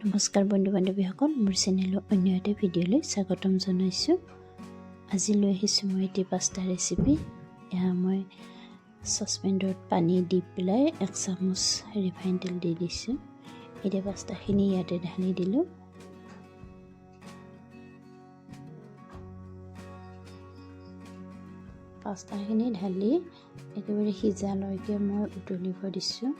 নমস্কাৰ বন্ধু বান্ধৱীসকল, মোৰ চেনেলৰ অন্য এটা ভিডিঅ'লৈ স্বাগতম জনাইছোঁ। আজি লৈ আহিছোঁ মই এটি পাস্তা ৰেচিপি। এয়া মই চচপেনত পানী দি পেলাই 1 চামুচ ৰিফাইন তেল দি দিছোঁ। এতিয়া পাস্তাখিনি ইয়াতে ঢালি দিলোঁ। পাস্তাখিনি ঢালি একেবাৰে সিজালৈকে মই উতলিব দিছোঁ।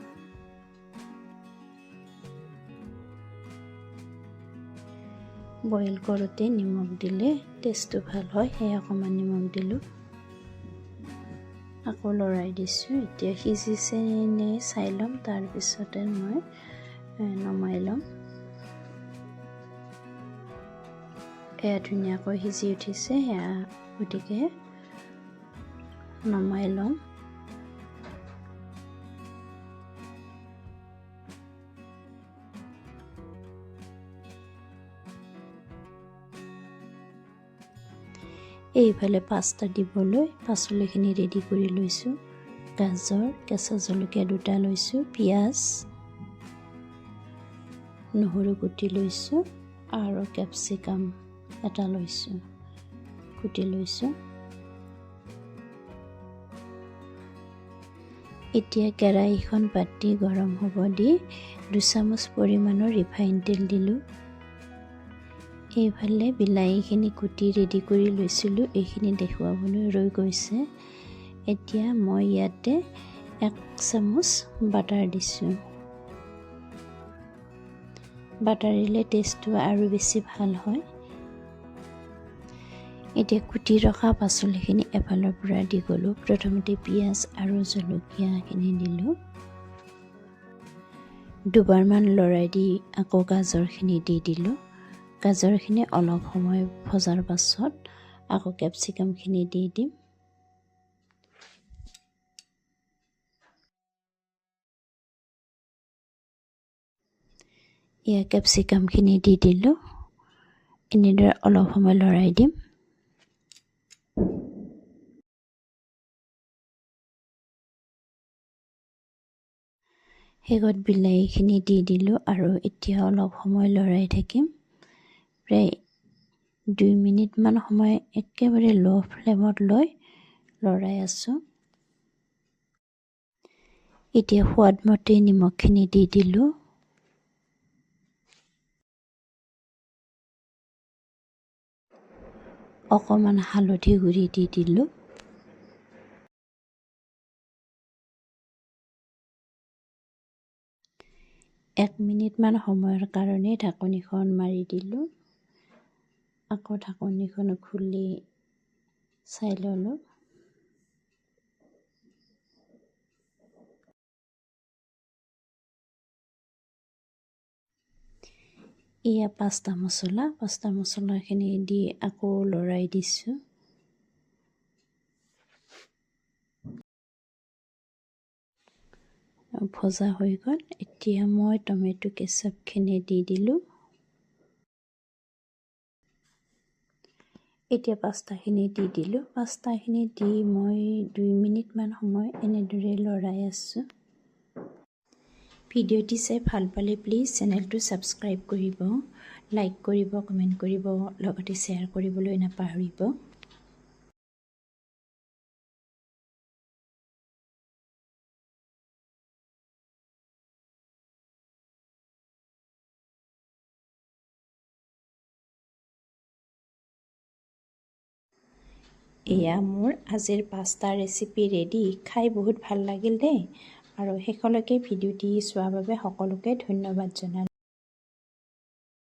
বইল কৰোঁতে নিমখ দিলে টেষ্টটো ভাল হয়, সেয়ে অকণমান নিমখ দিলোঁ। আকৌ লৰাই দিছোঁ। এতিয়া সিজিছে নে চাই ল'ম, তাৰপিছতে মই নমাই ল'ম। এয়া ধুনীয়াকৈ সিজি উঠিছে, সেয়া গতিকে নমাই ল'ম। এইফালে পাস্তা দিবলৈ পাচলিখিনি ৰেডি কৰি লৈছোঁ। গাজৰ, কেঁচা জলকীয়া 2টা লৈছোঁ, পিঁয়াজ, নহৰু কুটি লৈছোঁ আৰু কেপচিকাম 1টা লৈছোঁ, কুটি লৈছোঁ। এতিয়া কেৰাহীখন পাতি গৰম হ'ব দি 2 চামুচ পৰিমাণৰ ৰিফাইন তেল দিলোঁ। এইফালে বিলাহীখিনি কুটি ৰেডি কৰি লৈছিলোঁ, এইখিনি দেখুৱাবলৈ ৰৈ গৈছে। এতিয়া মই ইয়াতে 1 চামুচ বাটাৰ দিছোঁ। বাটাৰ দিলে টেষ্টটো আৰু বেছি ভাল হয়। এতিয়া কুটি ৰখা পাচলিখিনি এফালৰ পৰা দি গ'লোঁ। প্ৰথমতে পিঁয়াজ আৰু জলকীয়াখিনি দিলোঁ। দুবাৰমান লৰাই দি আকৌ গাজৰখিনি দি দিলোঁ। গাজৰখিনি অলপ সময় ভজাৰ পাছত আকৌ কেপচিকামখিনি দি দিম। এয়া কেপচিকামখিনি দি দিলোঁ। এনেদৰে অলপ সময় লৰাই দিম। শেষত বিলাহীখিনি দি দিলোঁ আৰু এতিয়া অলপ সময় লৰাই থাকিম। প্ৰায় 2 মিনিটমান সময় একেবাৰে ল' ফ্লেমত লৈ লৰাই আছোঁ। এতিয়া সোৱাদমতে নিমখখিনি দি দিলোঁ। অকণমান হালধি গুড়ি দি দিলোঁ। এক মিনিটমান সময়ৰ কাৰণে ঢাকনিখন মাৰি দিলোঁ। আকৌ ঢাকনিখন খুলি চাই ল'লোঁ। এয়া পাস্তা মছলাখিনি দি আকৌ লৰাই দিছোঁ। ভজা হৈ গ'ল। এতিয়া মই টমেটো কেচাপখিনি দি দিলোঁ। এতিয়া পাস্তাখিনি দি দিলোঁ। পাস্তাখিনি দি মই 2 মিনিটমান সময় এনেদৰে লৰাই আছোঁ। ভিডিঅ'টি চাই ভাল পালে প্লিজ চেনেলটো ছাবস্ক্ৰাইব কৰিব, লাইক কৰিব, কমেণ্ট কৰিব, লগতে শ্বেয়াৰ কৰিবলৈ নাপাহৰিব। এয়া মোৰ আজিৰ পাস্তা ৰেচিপি ৰেডি। খাই বহুত ভাল লাগিল দেই। আৰু শেষলৈকে ভিডিঅ'টি চোৱাৰ বাবে সকলোকে ধন্যবাদ জনালোঁ।